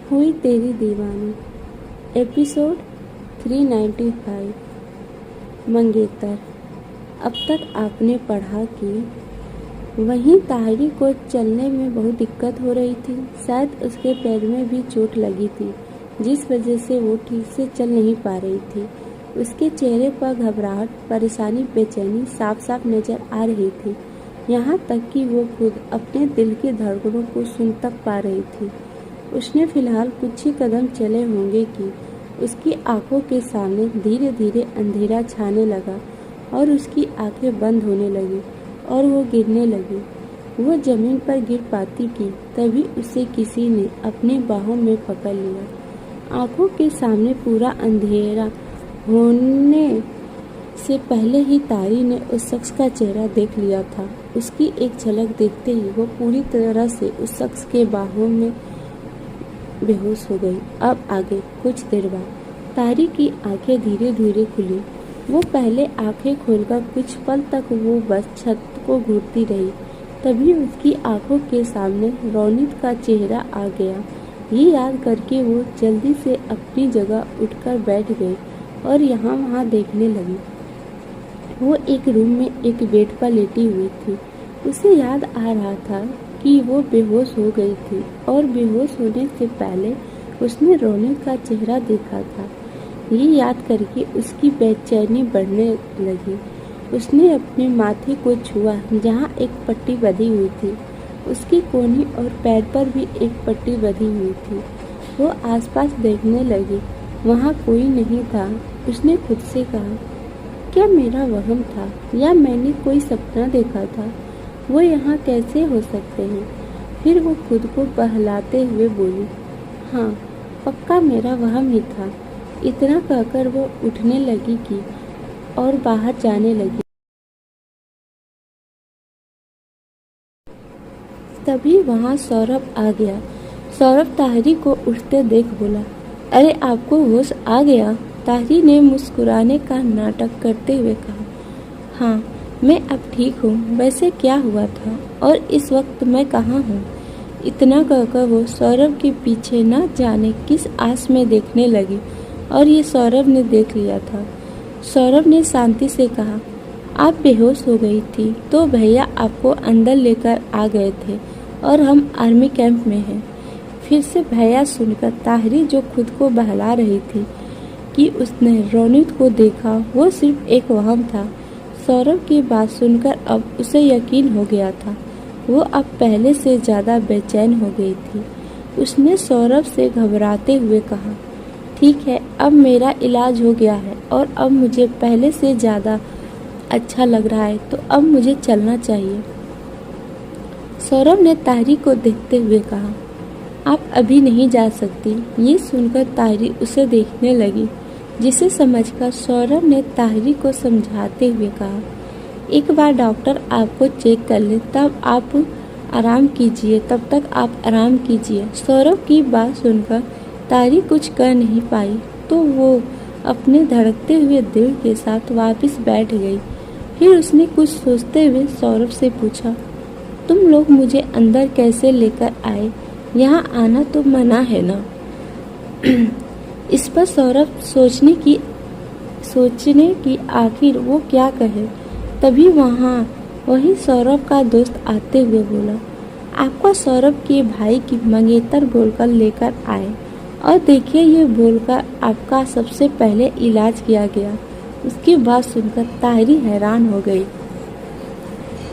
हुई तेरी दीवानी। एपिसोड 395। मंगेतर। अब तक आपने पढ़ा कि वहीं ताहिरी को चलने में बहुत दिक्कत हो रही थी। शायद उसके पैर में भी चोट लगी थी, जिस वजह से वो ठीक से चल नहीं पा रही थी। उसके चेहरे पर घबराहट, परेशानी, बेचैनी साफ साफ नजर आ रही थी। यहाँ तक कि वो खुद अपने दिल की धड़कनों को सुन तक पा रही थी। उसने फिलहाल कुछ ही कदम चले होंगे कि उसकी आंखों के सामने धीरे धीरे अंधेरा छाने लगा और उसकी आंखें बंद होने लगी और वो गिरने लगी। वो जमीन पर गिर पाती कि तभी उसे किसी ने अपनी बाहों में पकड़ लिया। आंखों के सामने पूरा अंधेरा होने से पहले ही तारी ने उस शख्स का चेहरा देख लिया था। उसकी एक झलक देखते ही वो पूरी तरह से उस शख्स के बाहों में बेहोश हो गई। अब आगे कुछ देर बाद तारी की आंखें धीरे धीरे खुली। वो पहले आंखें खोलकर कुछ पल तक वो बस छत को घूरती रही। तभी उसकी आंखों के सामने रौनित का चेहरा आ गया। ये याद करके वो जल्दी से अपनी जगह उठकर बैठ गई और यहाँ वहाँ देखने लगी। वो एक रूम में एक बेड पर लेटी हुई थी। उसे याद आ रहा था कि वो बेहोश हो गई थी और बेहोश होने से पहले उसने रोनित का चेहरा देखा था। ये याद करके उसकी बेचैनी बढ़ने लगी। उसने अपने माथे को छुआ जहाँ एक पट्टी बंधी हुई थी। उसकी कोहनी और पैर पर भी एक पट्टी बंधी हुई थी। वो आसपास देखने लगी, वहाँ कोई नहीं था। उसने खुद से कहा, क्या मेरा वहम था या मैंने कोई सपना देखा था? वो यहाँ कैसे हो सकते हैं? फिर वो खुद को बहलाते हुए बोली, हाँ, पक्का मेरा वहम ही था। इतना कहकर वो उठने लगी कि और बाहर जाने लगी। तभी वहाँ सौरभ आ गया। सौरभ ताहिरी को उठते देख बोला, अरे आपको होश आ गया? ताहिरी ने मुस्कुराने का नाटक करते हुए कहा, हाँ, मैं अब ठीक हूँ। वैसे क्या हुआ था और इस वक्त मैं कहाँ हूँ? इतना कहकर वो सौरभ के पीछे न जाने किस आस में देखने लगी और ये सौरभ ने देख लिया था। सौरभ ने शांति से कहा, आप बेहोश हो गई थी तो भैया आपको अंदर लेकर आ गए थे और हम आर्मी कैंप में हैं। फिर से भैया सुनकर ताहिरी जो खुद को बहला रही थी कि उसने रोनित को देखा, वो सिर्फ एक वहम था। सौरभ की बात सुनकर अब उसे यकीन हो गया था। वो अब पहले से ज़्यादा बेचैन हो गई थी। उसने सौरभ से घबराते हुए कहा, ठीक है, अब मेरा इलाज हो गया है और अब मुझे पहले से ज़्यादा अच्छा लग रहा है, तो अब मुझे चलना चाहिए। सौरभ ने ताहिरी को देखते हुए कहा, आप अभी नहीं जा सकती। ये सुनकर ताहिरी उसे देखने लगी, जिसे समझकर सौरभ ने ताहिरी को समझाते हुए कहा, एक बार डॉक्टर आपको चेक कर ले, तब आप आराम कीजिए, तब तक आप आराम कीजिए। सौरभ की बात सुनकर ताहिरी कुछ कर नहीं पाई, तो वो अपने धड़कते हुए दिल के साथ वापस बैठ गई। फिर उसने कुछ सोचते हुए सौरभ से पूछा, तुम लोग मुझे अंदर कैसे लेकर आए? यहाँ आना तो मना है ना? इस पर सौरभ सोचने की आखिर वो क्या कहे। तभी वहीं सौरभ का दोस्त आते हुए बोला, आपका सौरभ के भाई की मंगेतर बोलकर लेकर आए और देखिए, ये बोलकर आपका सबसे पहले इलाज किया गया। उसकी बात सुनकर ताहिरी हैरान हो गई।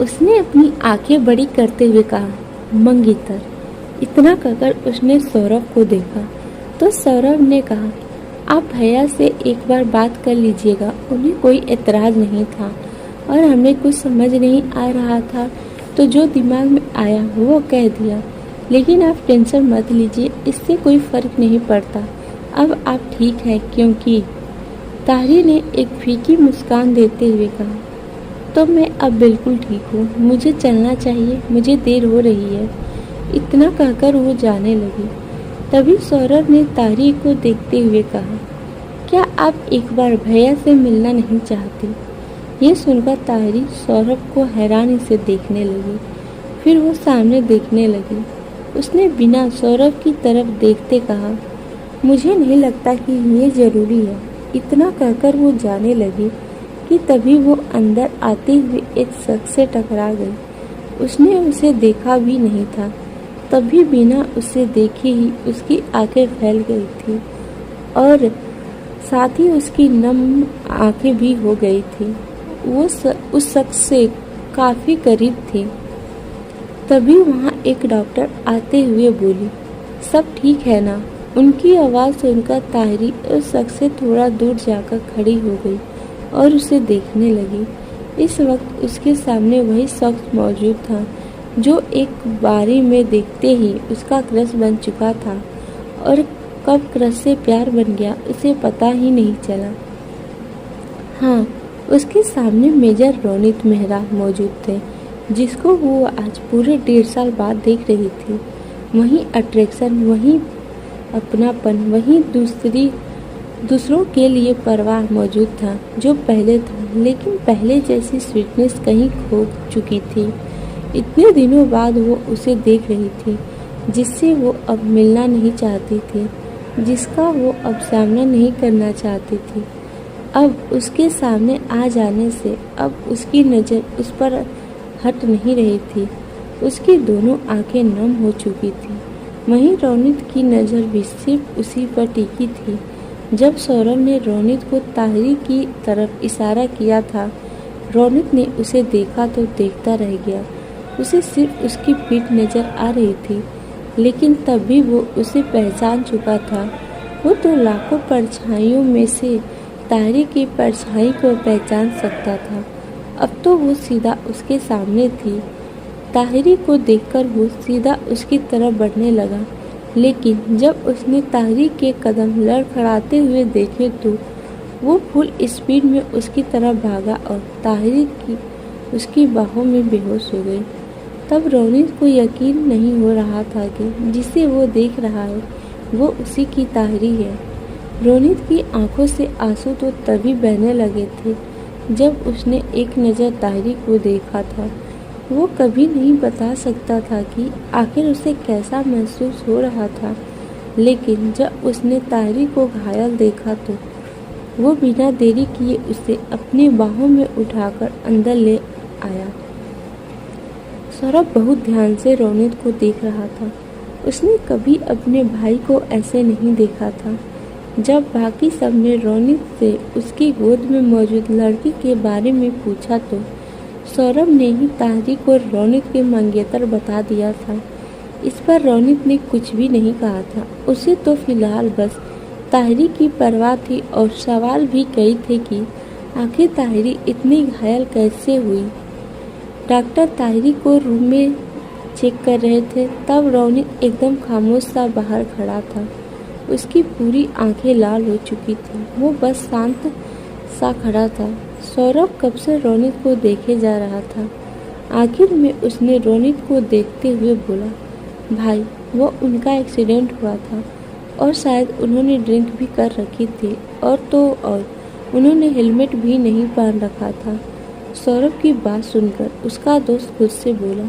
उसने अपनी आंखें बड़ी करते हुए कहा, मंगेतर। इतना कहकर उसने सौरभ को देखा तो सौरभ ने कहा, आप भैया से एक बार बात कर लीजिएगा। उन्हें कोई एतराज़ नहीं था और हमें कुछ समझ नहीं आ रहा था, तो जो दिमाग में आया वो कह दिया। लेकिन आप टेंशन मत लीजिए, इससे कोई फ़र्क नहीं पड़ता। अब आप ठीक है क्योंकि ताहिरी ने एक फीकी मुस्कान देते हुए कहा, तो मैं अब बिल्कुल ठीक हूँ, मुझे चलना चाहिए, मुझे देर हो रही है। इतना कहकर वो जाने लगी। तभी सौरभ ने ताहिरी को देखते हुए कहा, क्या आप एक बार भैया से मिलना नहीं चाहती? ये सुनकर ताहिरी सौरभ को हैरानी से देखने लगी। फिर वो सामने देखने लगी। उसने बिना सौरभ की तरफ देखते कहा, मुझे नहीं लगता कि ये जरूरी है। इतना कहकर वो जाने लगी कि तभी वो अंदर आते हुए एक शख्स से टकरा गई। उसने उसे देखा भी नहीं था, तभी बिना उसे देखे ही उसकी आंखें फैल गई थी और साथ ही उसकी नम आंखें भी हो गई थी। वो उस शख्स से काफी करीब थी। तभी वहाँ एक डॉक्टर आते हुए बोली, सब ठीक है ना? उनकी आवाज़ सुनकर ताहिरी उस शख्स से थोड़ा दूर जाकर खड़ी हो गई और उसे देखने लगी। इस वक्त उसके सामने वही शख्स मौजूद था जो एक बारी में देखते ही उसका क्रश बन चुका था और कब क्रश से प्यार बन गया उसे पता ही नहीं चला। हाँ, उसके सामने मेजर रोनित मेहरा मौजूद थे, जिसको वो आज पूरे 1.5 साल बाद देख रही थी। वही अट्रैक्शन, वही अपनापन, वही दूसरों के लिए परवाह मौजूद था जो पहले था, लेकिन पहले जैसी स्वीटनेस कहीं खो चुकी थी। इतने दिनों बाद वो उसे देख रही थी, जिससे वो अब मिलना नहीं चाहती थी, जिसका वो अब सामना नहीं करना चाहती थी। अब उसके सामने आ जाने से अब उसकी नज़र उस पर हट नहीं रही थी। उसकी दोनों आंखें नम हो चुकी थी। वहीं रोनित की नज़र भी सिर्फ उसी पर टिकी थी। जब सौरभ ने रोनित को ताहिरी की तरफ इशारा किया था, रोनित ने उसे देखा तो देखता रह गया। उसे सिर्फ उसकी पीठ नज़र आ रही थी, लेकिन तब भी वो उसे पहचान चुका था। वो तो लाखों परछाइयों में से ताहिरी की परछाई को पहचान सकता था। अब तो वो सीधा उसके सामने थी। ताहिरी को देखकर वो सीधा उसकी तरफ बढ़ने लगा, लेकिन जब उसने ताहिरी के कदम लड़खड़ाते हुए देखे तो वो फुल स्पीड में उसकी तरफ भागा और ताहिरी की उसकी बाहों में बेहोश हो गई। तब रोनित को यकीन नहीं हो रहा था कि जिसे वो देख रहा है वो उसी की ताहिरी है। रोनित की आंखों से आंसू तो तभी बहने लगे थे जब उसने एक नज़र ताहिरी को देखा था। वो कभी नहीं बता सकता था कि आखिर उसे कैसा महसूस हो रहा था, लेकिन जब उसने ताहिरी को घायल देखा तो वो बिना देरी किए उसे अपनी बाहों में उठाकर अंदर ले आया। सौरभ बहुत ध्यान से रोनित को देख रहा था। उसने कभी अपने भाई को ऐसे नहीं देखा था। जब बाकी सब ने रोनित से उसकी गोद में मौजूद लड़की के बारे में पूछा तो सौरभ ने ही ताहिरी को रोनित के मंगेतर बता दिया था। इस पर रोनित ने कुछ भी नहीं कहा था। उसे तो फिलहाल बस ताहिरी की परवाह थी और सवाल भी कई थे कि आखिर ताहिरी इतनी घायल कैसे हुई। डॉक्टर ताहिरी को रूम में चेक कर रहे थे, तब रोनित एकदम खामोश सा बाहर खड़ा था। उसकी पूरी आंखें लाल हो चुकी थी। वो बस शांत सा खड़ा था। सौरभ कब से रोनित को देखे जा रहा था। आखिर में उसने रोनित को देखते हुए बोला, भाई, वो उनका एक्सीडेंट हुआ था और शायद उन्होंने ड्रिंक भी कर रखी थी और उन्होंने हेलमेट भी नहीं पहन रखा था। सौरभ की बात सुनकर उसका दोस्त खुद से बोला,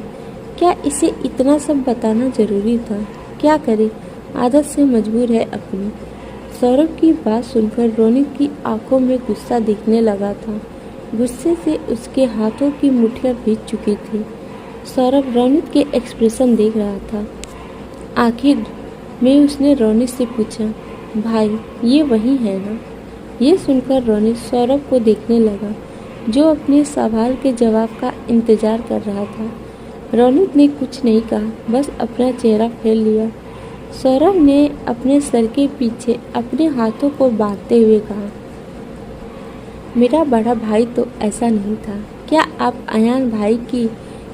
क्या इसे इतना सब बताना जरूरी था? क्या करे, आदत से मजबूर है अपनी। सौरभ की बात सुनकर रोनित की आंखों में गुस्सा दिखने लगा था। गुस्से से उसके हाथों की मुट्ठियां भीग चुकी थी। सौरभ रोनित के एक्सप्रेशन देख रहा था। आखिर में उसने रोनित से पूछा, भाई, ये वही है ना? ये सुनकर रोनित सौरभ को देखने लगा, जो अपने सवाल के जवाब का इंतजार कर रहा था। रोनित ने कुछ नहीं कहा, बस अपना चेहरा फेर लिया। सौरभ ने अपने सर के पीछे अपने हाथों को बांधते हुए कहा, मेरा बड़ा भाई तो ऐसा नहीं था। क्या आप अयान भाई की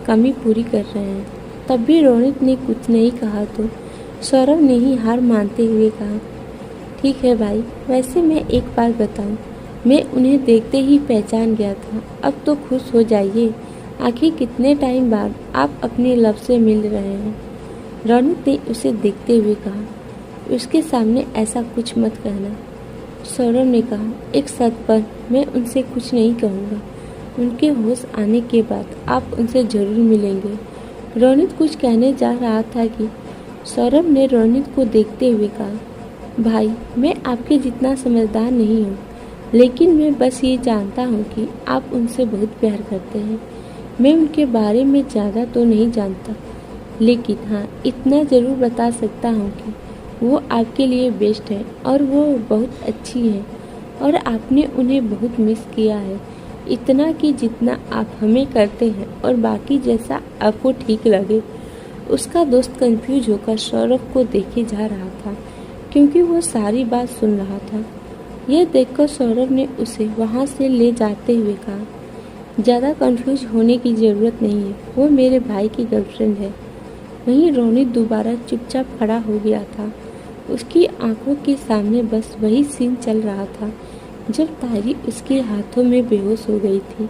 कमी पूरी कर रहे हैं? तब भी रोनित ने कुछ नहीं कहा तो सौरभ ने ही हार मानते हुए कहा, ठीक है भाई, वैसे मैं एक बात बताऊं, मैं उन्हें देखते ही पहचान गया था। अब तो खुश हो जाइए, आखिर कितने टाइम बाद आप अपने लव से मिल रहे हैं। रोनित ने उसे देखते हुए कहा, उसके सामने ऐसा कुछ मत कहना। सौरभ ने कहा, एक शर्त पर मैं उनसे कुछ नहीं कहूँगा। उनके होश आने के बाद आप उनसे जरूर मिलेंगे। रोनित कुछ कहने जा रहा था कि सौरभ ने रोनित को देखते हुए कहा, भाई मैं आपके जितना समझदार नहीं हूँ, लेकिन मैं बस ये जानता हूँ कि आप उनसे बहुत प्यार करते हैं। मैं उनके बारे में ज़्यादा तो नहीं जानता, लेकिन हाँ इतना ज़रूर बता सकता हूँ कि वो आपके लिए बेस्ट है और वो बहुत अच्छी है और आपने उन्हें बहुत मिस किया है। इतना कि जितना आप हमें करते हैं और बाकी जैसा आपको ठीक लगे। उसका दोस्त कंफ्यूज होकर सौरभ को देखे जा रहा था, क्योंकि वो सारी बात सुन रहा था। यह देखकर सौरभ ने उसे वहाँ से ले जाते हुए कहा, ज़्यादा कंफ्यूज होने की ज़रूरत नहीं है, वो मेरे भाई की गर्लफ्रेंड है। वहीं रोनित दोबारा चुपचाप खड़ा हो गया था। उसकी आंखों के सामने बस वही सीन चल रहा था जब तारी उसके हाथों में बेहोश हो गई थी।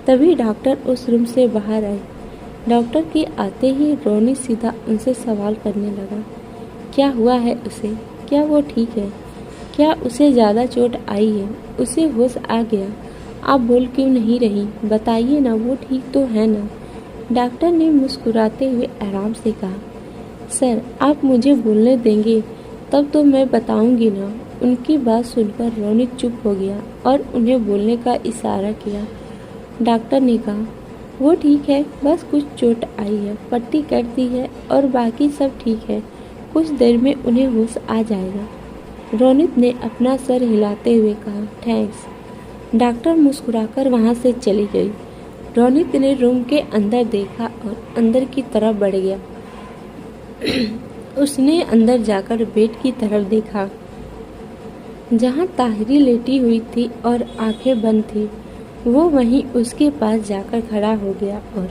तभी डॉक्टर उस रूम से बाहर आए। डॉक्टर के आते ही रोनित सीधा उनसे सवाल करने लगा, क्या हुआ है उसे? क्या वो ठीक है? क्या उसे ज़्यादा चोट आई है? उसे होश आ गया? आप बोल क्यों नहीं रही? बताइए ना, वो ठीक तो है ना? डॉक्टर ने मुस्कुराते हुए आराम से कहा, सर आप मुझे बोलने देंगे तब तो मैं बताऊंगी ना। उनकी बात सुनकर रोनित चुप हो गया और उन्हें बोलने का इशारा किया। डॉक्टर ने कहा, वो ठीक है, बस कुछ चोट आई है, पट्टी कर दी है और बाकी सब ठीक है, कुछ देर में उन्हें होश आ जाएगा। रोनित ने अपना सर हिलाते हुए कहा, थैंक्स। डॉक्टर मुस्कुराकर वहाँ से चली गई। रोनित ने रूम के अंदर देखा और अंदर की तरफ बढ़ गया। उसने अंदर जाकर बेड की तरफ देखा, जहाँ ताहिरी लेटी हुई थी और आंखें बंद थी। वो वहीं उसके पास जाकर खड़ा हो गया और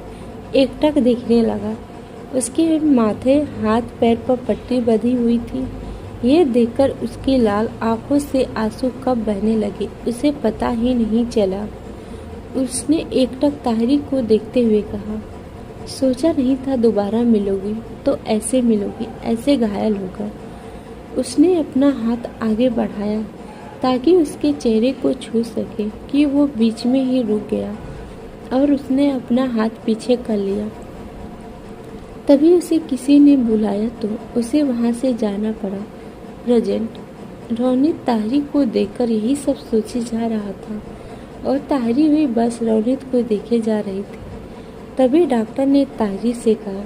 एकटक देखने लगा। उसके माथे, हाथ पैर पर पट्टी बंधी हुई थी। ये देखकर उसकी लाल आंखों से आंसू कब बहने लगे उसे पता ही नहीं चला। उसने एकटक ताहिरी को देखते हुए कहा, सोचा नहीं था दोबारा मिलोगी, तो ऐसे मिलोगी, ऐसे घायल होकर। उसने अपना हाथ आगे बढ़ाया ताकि उसके चेहरे को छू सके कि वो बीच में ही रुक गया और उसने अपना हाथ पीछे कर लिया। तभी उसे किसी ने बुलाया तो उसे वहाँ से जाना पड़ा। प्रेजेंट रोनित ताहिरी को देखकर यही सब सोचे जा रहा था और ताहिरी भी बस रोनित को देखे जा रही थी। तभी डॉक्टर ने ताहिरी से कहा,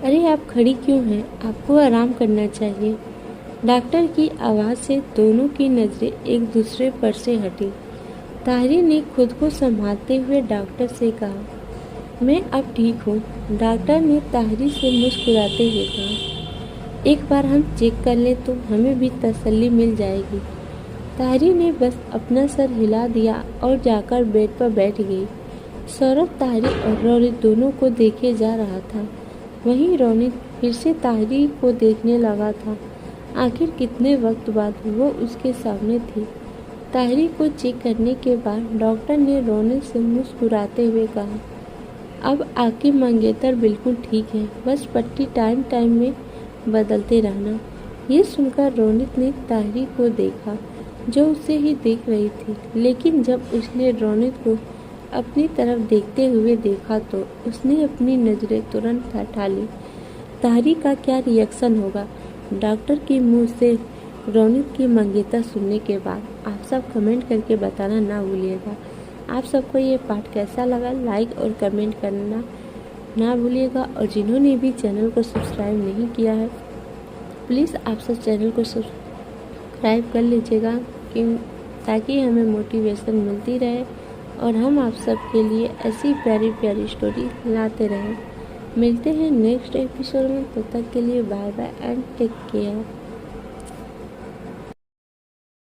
अरे आप खड़ी क्यों हैं? आपको आराम करना चाहिए। डॉक्टर की आवाज़ से दोनों की नज़रें एक दूसरे पर से हटी। ताहिरी ने खुद को संभालते हुए डॉक्टर से कहा, मैं अब ठीक हूँ। डॉक्टर ने ताहिरी से मुस्कुराते हुए कहा, एक बार हम चेक कर लें तो हमें भी तसल्ली मिल जाएगी। ताहिरी ने बस अपना सर हिला दिया और जाकर बेड पर बैठ गई। सौरभ ताहिरी और रोनित दोनों को देखे जा रहा था। वहीं रोनित फिर से ताहिरी को देखने लगा था। आखिर कितने वक्त बाद वो उसके सामने थी। ताहिरी को चेक करने के बाद डॉक्टर ने रोनित से मुस्कुराते हुए कहा, अब आपकी मंगेतर बिल्कुल ठीक है, बस पट्टी टाइम टाइम में बदलते रहना। ये सुनकर रोनित ने ताहिरी को देखा जो उसे ही देख रही थी, लेकिन जब उसने रोनित को अपनी तरफ देखते हुए देखा तो उसने अपनी नज़रें तुरंत हटा ली। ताहिरी का क्या रिएक्शन होगा डॉक्टर के मुंह से रोनित की मंगेतर सुनने के बाद, आप सब कमेंट करके बताना ना भूलिएगा। आप सबको ये पार्ट कैसा लगा लाइक और कमेंट करना ना भूलिएगा। और जिन्होंने भी चैनल को सब्सक्राइब नहीं किया है प्लीज़ आप सब चैनल को सब्सक्राइब कर लीजिएगा, ताकि हमें मोटिवेशन मिलती रहे और हम आप सबके लिए ऐसी प्यारी प्यारी स्टोरी लाते रहें। मिलते हैं नेक्स्ट एपिसोड में, तब तक के लिए bye bye and take care.